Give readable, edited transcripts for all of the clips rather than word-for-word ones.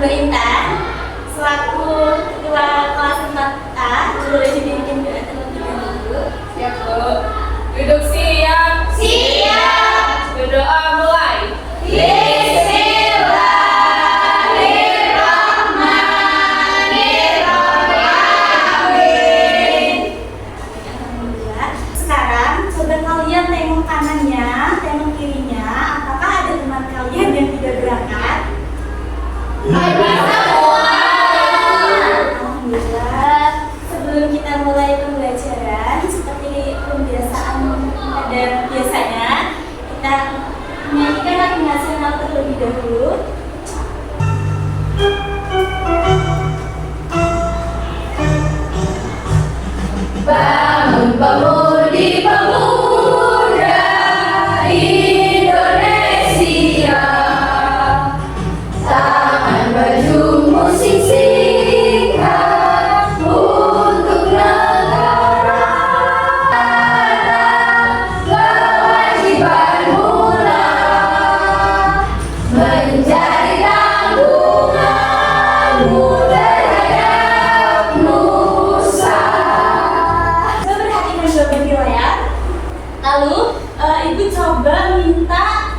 Mbak Intan selaku ketua kelas 4A boleh dibimbing doa terlebih dahulu. Siap, Bu. Duduk siap. Siap. Berdoa mulai. Alhamdulillah. Sekarang coba kalian tengok kanannya, tengok kirinya. Apakah ada teman kalian yang tidak berangkat? Alhamdulillah. Sebelum kita mulai pembelajaran, seperti pembiasaan pada biasanya, kita menyanyikan lagu nasional terlebih dahulu. Bangun pemudi pemuda Indonesia, tangan baju musik singkat untuk negara. Kewajiban mula menjadi tanggunganmu terhadap nusa. Coba perhatikan jawaban di layar. Lalu ibu coba minta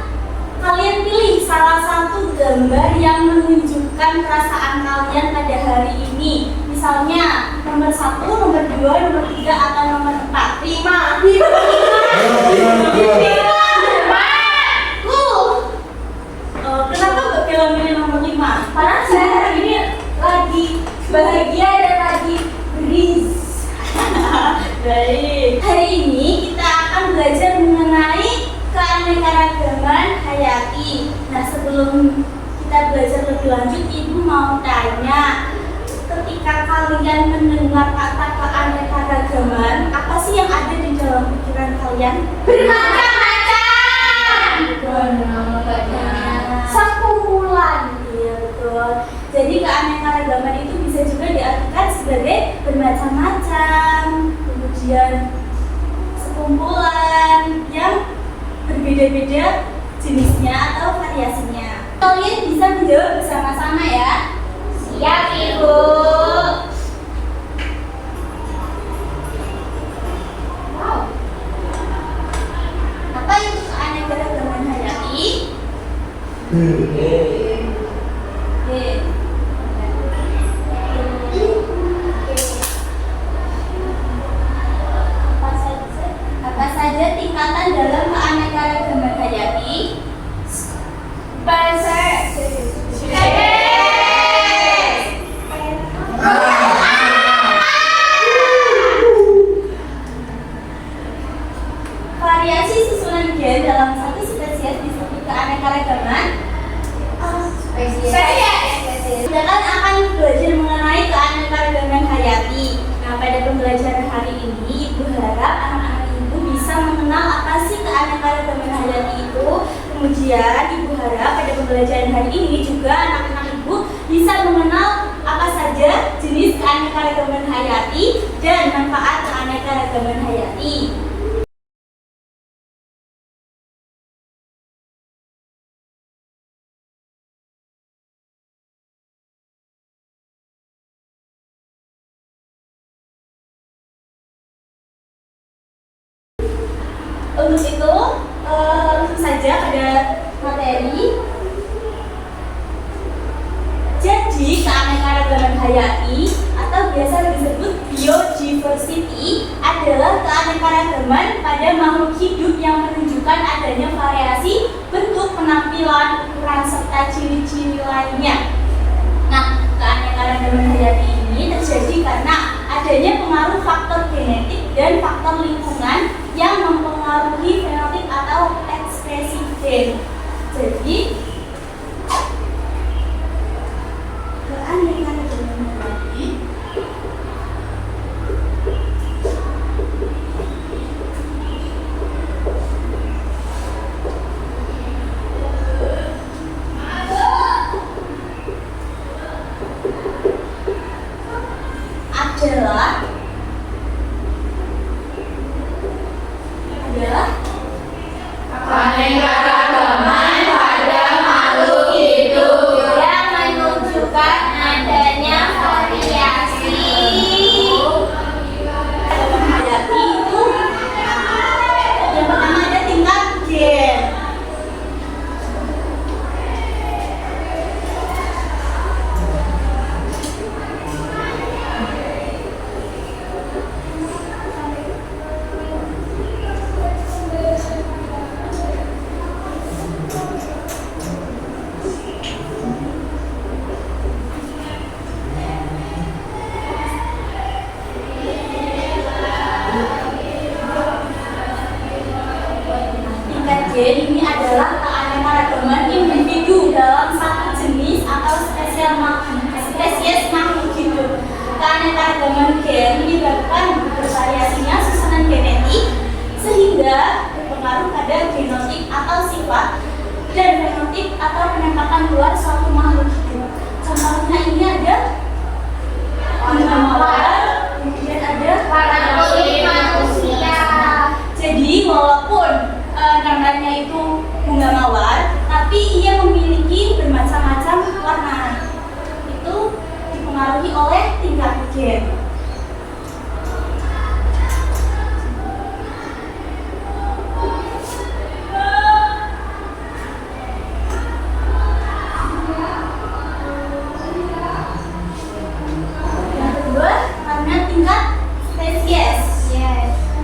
kalian pilih salah satu gambar yang menunjukkan perasaan kalian pada hari ini. Misalnya nomor 1, nomor 2, nomor 3, atau nomor 4. 5. Kenapa nggak pilih nomor 5? Karena saya hari ini lagi bahagia dan lagi beris. Baik. Hari ini kita akan belajar mengenai keanekaragaman hayati. Nah, sebelum kita belajar lebih lanjut, ibu mau tanya, ketika kalian mendengar kata keanekaragaman, apa sih yang ada di dalam pikiran kalian? Bermacam-macam. Sekumpulan. Iya, betul. Jadi keanekaragaman itu bisa juga diartikan sebagai bermacam-macam, kemudian sekumpulan yang berbeda-beda jenisnya atau variasinya. Kalian bisa menjawab bersama-sama ya. Siap, Ibu. Wow. Apa itu keanekaragaman hayati? Apa saja tingkatan dalam keanekaragaman hayati? Variasi susunan gen dalam satu spesies disebut keanekaragaman spesies. Kita akan belajar mengenai keanekaragaman hayati. Nah, pada pembelajaran hari ini, Ibu harap anak-anak Ibu bisa mengenal apa sih keanekaragaman hayati itu. Kemudian, Ibu harap pada pembelajaran hari ini juga anak-anak Ibu bisa mengenal apa saja jenis keanekaragaman hayati dan manfaat keanekaragaman hayati. Untuk itu, langsung saja pada materi. Jadi, keanekaragaman hayati atau biasa disebut biodiversity adalah keanekaragaman pada makhluk hidup yang menunjukkan adanya variasi bentuk, penampilan, ukuran, serta ciri-ciri lainnya. Nah, keanekaragaman hayati ini terjadi karena adanya pengaruh faktor genetik dan faktor lingkungan yang mempengaruhi fenotip atau ekspresi gen. Jadi, keanekaragaman hayati adalah Keanekaragaman pada makhluk hidup yang menunjukkan kemudian ini adalah keanekaragaman individu dalam satu jenis atau spesies makhluk hidup. Keanekaragaman gen menyebabkan bervariasinya susunan genetik sehingga berpengaruh pada genotip atau sifat dan fenotip atau penampakan luar suatu makhluk hidup. Contohnya ini ada bunga mawar, kemudian ada Paranoid manusia. Jadi walaupun namanya itu bunga mawar, tapi ia memiliki bermacam-macam warna. Itu dipengaruhi oleh tingkat gen. Yang kedua, karena tingkat spesies.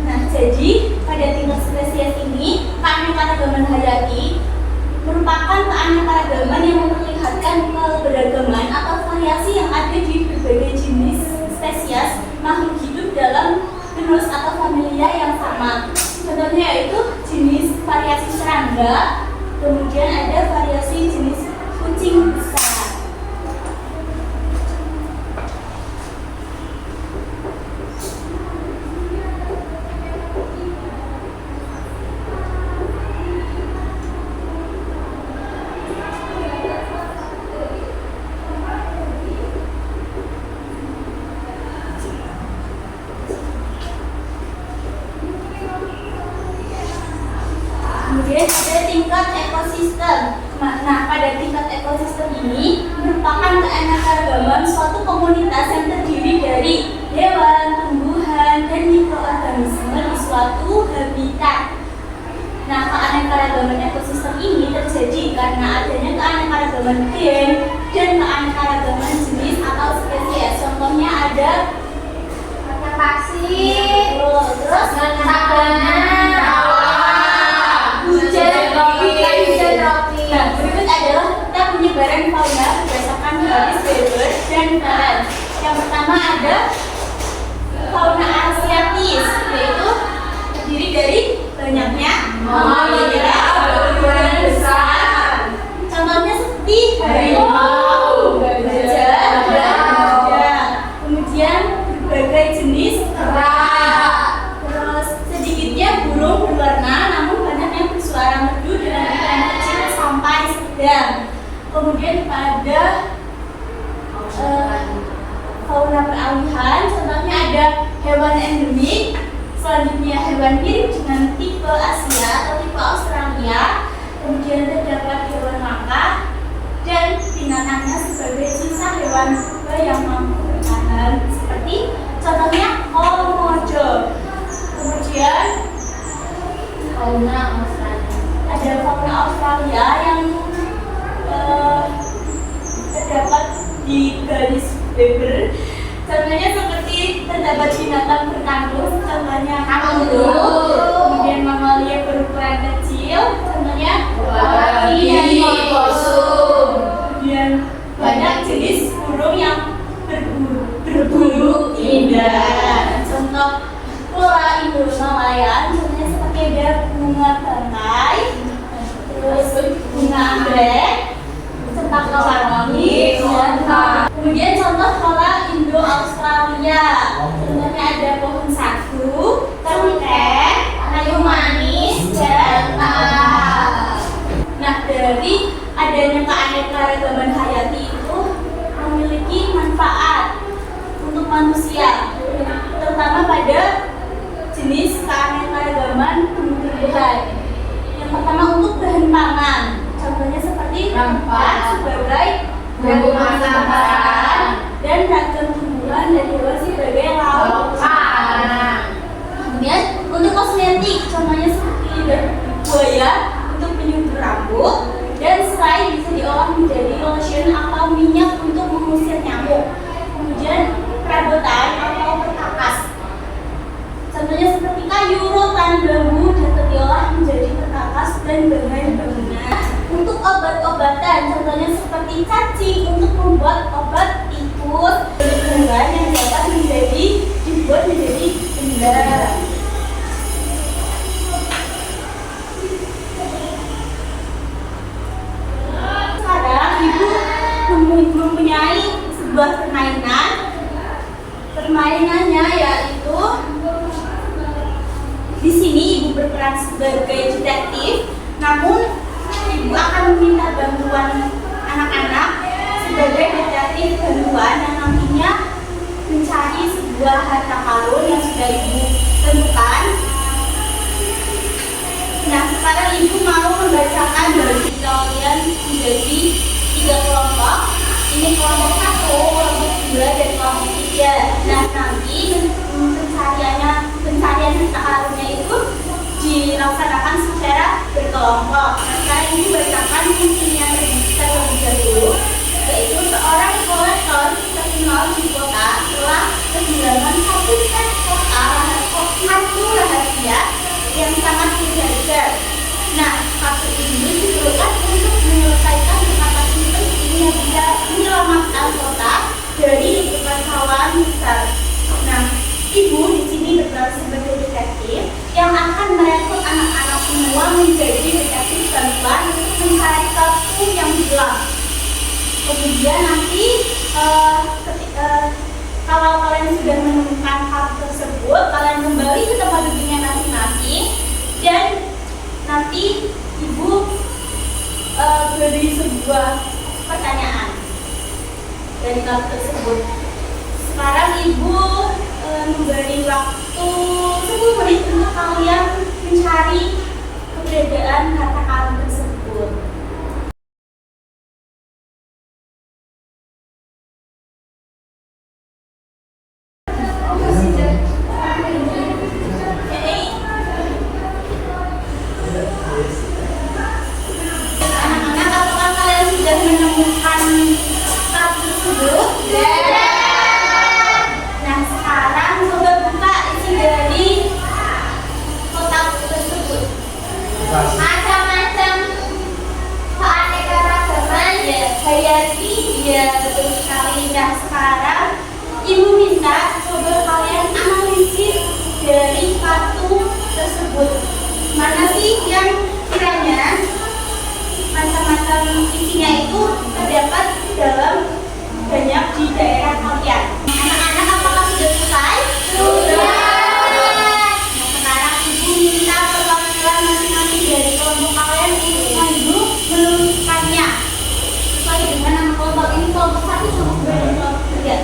Nah, jadi pada tingkat spesies ini, keanekaragaman hayati merupakan keanekaragaman yang memperlihatkan keberagaman atau variasi yang ada di berbagai jenis spesies makhluk hidup dalam genus atau familia yang sama. Contohnya yaitu jenis variasi serangga, kemudian ada variasi jenis kucing besar. Kemudian ada tingkat ekosistem. Nah, pada tingkat ekosistem ini merupakan keanekaragaman suatu komunitas yang terdiri dari hewan, tumbuhan, dan mikroorganisme di suatu habitat. Nah, keanekaragaman ekosistem ini terjadi karena adanya keanekaragaman gen dan keanekaragaman jenis atau spesies. Contohnya ada Pasir. terus Sabana. Nah, berikut adalah peta penyebaran fauna berdasarkan garis Weber dan Karen. Yang pertama ada fauna asiatis, yaitu terdiri dari banyaknya mamalia berukuran besar. Contohnya seperti harimau, gajah, dan gajah. Kemudian berbagai jenis kera. Terus sedikitnya burung berwarna, namun banyak yang bersuara merdu dengan ukuran kecil sampai sedang. Kemudian pada fauna peralihan, contohnya ada hewan endemik, selanjutnya hewan mirip dengan tipe Asia atau tipe Australia, kemudian terdapat hewan langka dan binatangnya sebagai sisa hewan purba yang mampu bertahan, seperti contohnya komodo. Kemudian Fauna Australia. ada fauna Australia yang terdapat di garis Weber. Contohnya seperti terdapat binatang bertanduk, contohnya kanguru. Kemudian mamalia berukuran kecil, contohnya wallaby dan opossum. Kemudian banyak jenis burung yang berbulu indah. Contoh flora Indomalaya, contohnya seperti ada bunga bangkai, terus bunga anggrek, cempaka warni, kemudian contoh flora Indo-Australia, contohnya ada pohon sagu, cengkeh, kayu manis, dan Nah, dari adanya keanekaragaman hayati itu memiliki manfaat untuk manusia, terutama pada jenis keanekaragaman tumbuh-tumbuhan. Yang pertama untuk bahan pangan, contohnya seperti rempah sebagai bumbu masakan dan ragam tumbuhan dan hewan sebagai lauk pangan. Kemudian untuk kosmetik, contohnya seperti lidah buaya untuk penyubur rambut, dan serai bisa diolah menjadi lotion atau minyak untuk mengusir nyamuk. Kemudian perabotan atau perkakas, contohnya seperti kayu, rotan, bambu dapat diolah menjadi perkakas dan bahan bangunan. Untuk obat-obatan, contohnya seperti cacing untuk membuat obat tikus, bahan yang dapat dibuat menjadi benda. sebagai detektif, namun ibu akan meminta bantuan anak-anak sebagai detektif bantuan yang nantinya mencari sebuah harta karun yang sudah ibu temukan. Nah, sekarang ibu mau membacakan bagi kalian menjadi 3 kelompok. Ini kelompok 1, kelompok 2, dan kelompok 3. Nah, nanti pencarian harta karunnya itu dilaksanakan secara berkelompok. Nah, sekarang ibu bacakan fungsinya terlebih dahulu, yaitu seorang kolektor terkenal di kota telah kehilangan satu set kartu rahasia yang sangat berharga. Nah, kartu ini diperlukan untuk menyelesaikan beberapa penting yang bisa menyelamatkan kota dari kekacauan besar. Nah, ibu di sini berperan sebagai detektif yang akan merekrut anak-anak semua menjadi detektif bantuan untuk mencari kartu yang hilang. Kemudian nanti kalau kalian sudah menemukan kartu tersebut, kalian kembali ke tempat duduknya masing-masing dan nanti ibu beri sebuah pertanyaan dari kartu tersebut. Sekarang ibu memberi waktu 10 menit untuk kalian mencari keberadaan harta karun tersebut. Anak-anak, apakah kalian sudah menemukan kartu tersebut? Nah, sekarang coba buka isi dari kotak tersebut. Macam-macam keanekaragaman Ya, Hayati, ya betul sekali. Nah, sekarang ibu minta coba kalian analisis dari kartu tersebut. Mana sih yang kiranya macam-macam isinya itu terdapat dalam banyak di daerah kalian. Anak-anak, apakah sudah selesai? Nah, sekarang ibu minta perwakilan masing-masing dari kelompok kalian untuk maju menuliskannya sesuai dengan nama kelompok ini. Kelompok 1, kelompok 2, dan kelompok 3.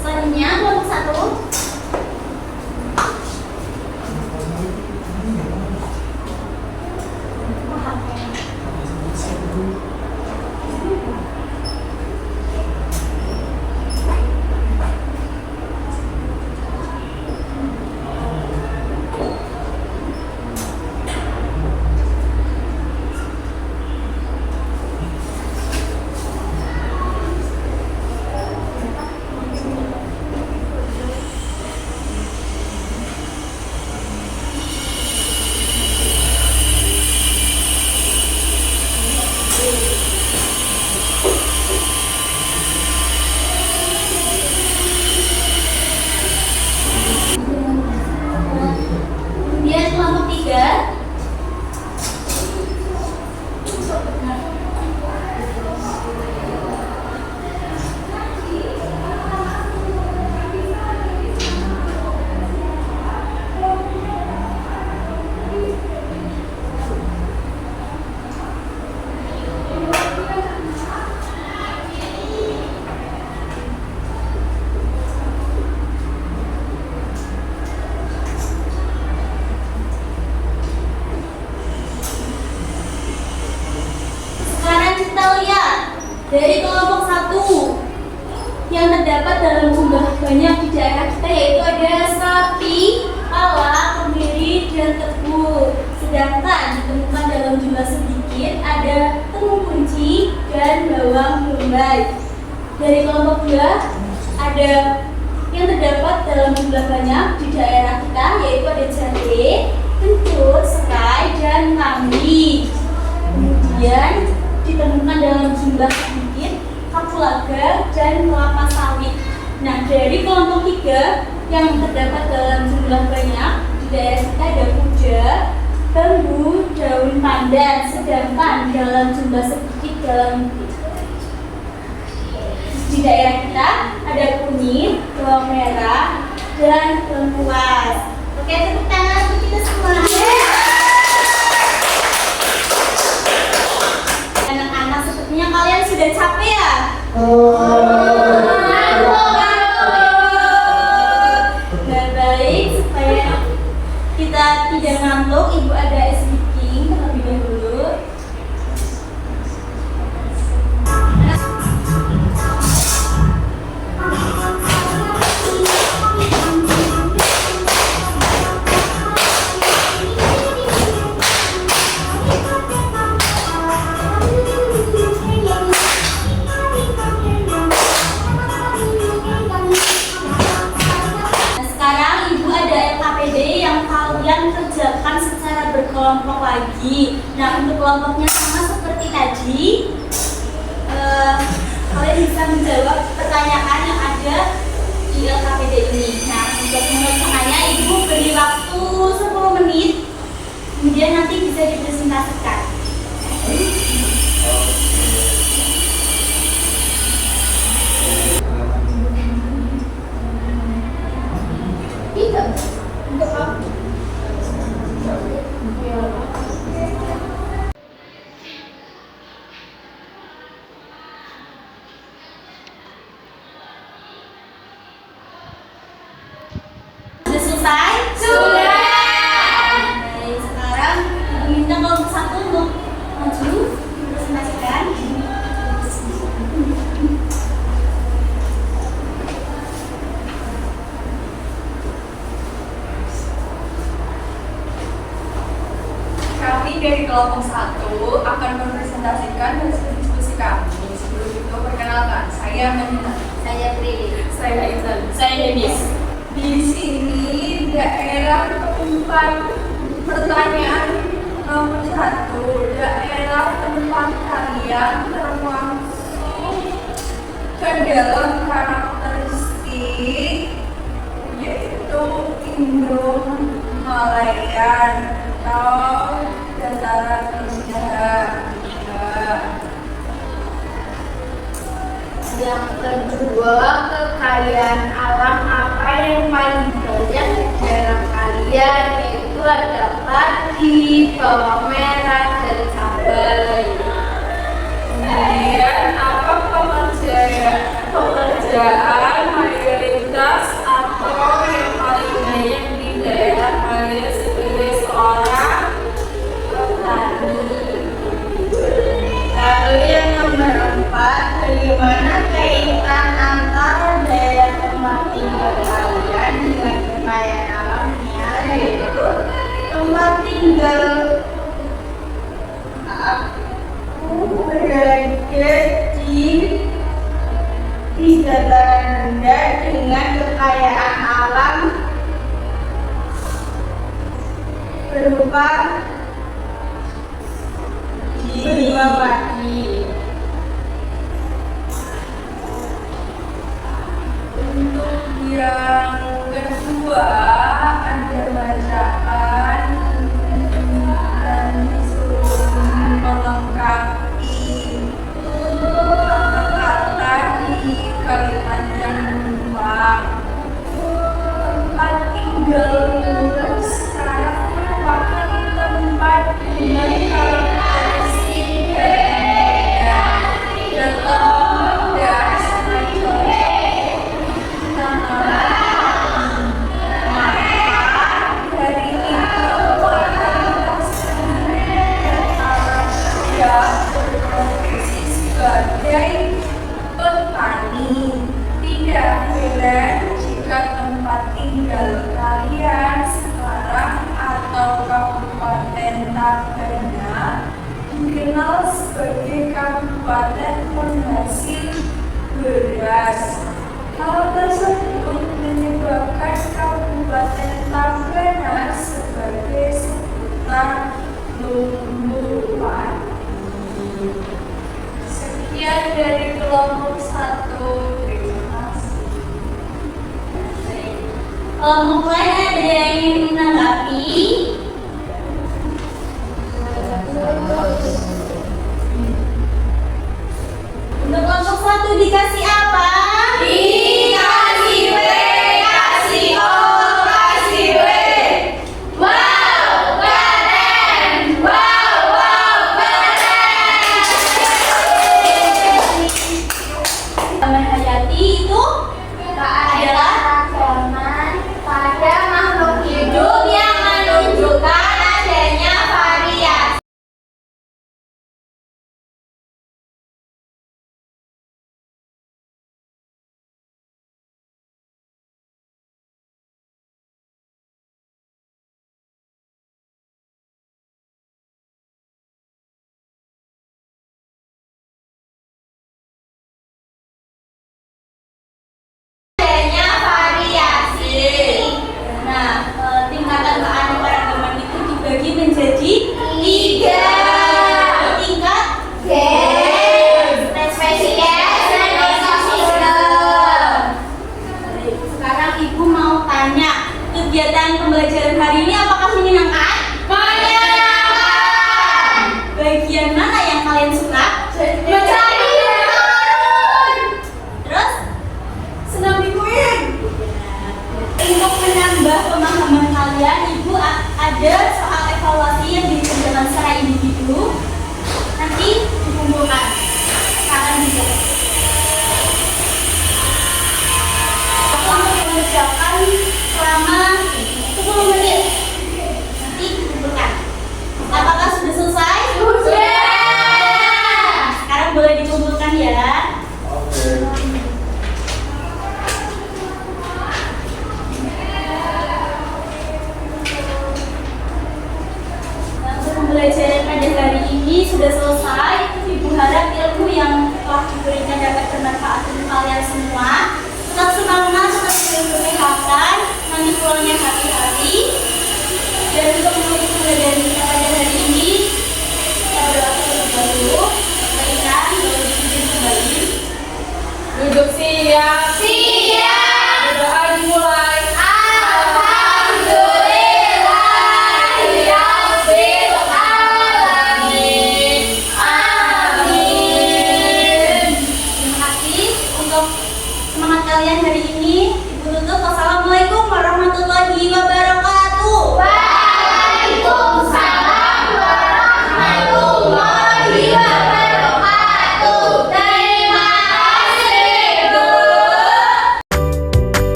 Selanjutnya kelompok 1. Kemudian kelompok 3. Sekarang kita lihat dari kelompok 1 yang terdapat dalam jumlah banyak di daerah kita, yaitu ada sapi, pala, kemiri, dan tebu. Sedangkan ditemukan dalam jumlah sedikit ada tepung kunci, dan bawang bombay. Dari kelompok 2 ada yang terdapat dalam jumlah banyak di daerah kita, yaitu ada jahe, kencur, serai, dan kambi. Kemudian ditemukan dalam jumlah sedikit kapulaga dan kelapa sawit. Nah, dari kelompok 3 yang terdapat dalam jumlah banyak di daerah kita ada kuda, bambu, daun pandan, sedangkan dalam jumlah sedikit di daerah kita ada kunyit, bawang merah, dan lengkuas. Oke, tepuk tangan untuk kita semua. Anak-anak, sepertinya kalian sudah capek ya? Baik, supaya kita tidak ngantuk, Ibu ada es bikin terlebih dahulu. Kerjakan secara berkelompok lagi. Nah, untuk kelompoknya sama seperti tadi, kalian bisa menjawab pertanyaan yang ada di LKPD ini. Nah, untuk mengerjakannya Ibu beri waktu 10 menit, kemudian nanti bisa dipresentasikan. Untuk apa? Sudah selesai? Sudah. Baik, sekarang minta kelompok 1 untuk maju presentasikan. Kami dari kelompok 1 akan mempresentasikan hasil diskusi kami. Sebelum itu perkenalkan, saya Manila, Saya Prilly. saya Intan, Saya Denis. Di sini daerah tempat pertanyaan nomor 1, daerah tempat kalian termasuk ke dalam karakteristik yaitu Indo-Malayan atau dataran rendah. Yang kedua, kekayaan alam apa yang paling banyak di daerah kalian? Yaitu ada padi, bawang merah, dan cabai. Kemudian apa pekerjaan mayoritas atau yang paling banyak di daerah kalian sebagai seorang petani? Lalu yang nomor 4, bagaimana kaitan antara daerah tempat tinggal kalian dengan kekayaan alamnya? Yaitu tempat tinggal aku berada di dataran rendah dengan kekayaan alam berupa padi. Untuk yang kedua ada bacaan dan disuruh melengkapi kata di kalimat yang menumpang. Tempat tinggal sekarang merupakan tempat dengan karakteristik berbeda dalam dasar sebagai petani. Tidak heran jika tempat tinggal kalian sekarang atau Kabupaten Tagana dikenal sebagai kabupaten penghasil beras. Hal tersebut menyebabkan Kabupaten Tabanan sebagai sebutan numbuhan. Sekian dari kelompok 1. Terima kasih. Kelompok lain ada yang ingin menanggapi? Untuk kelompok 1 dikasih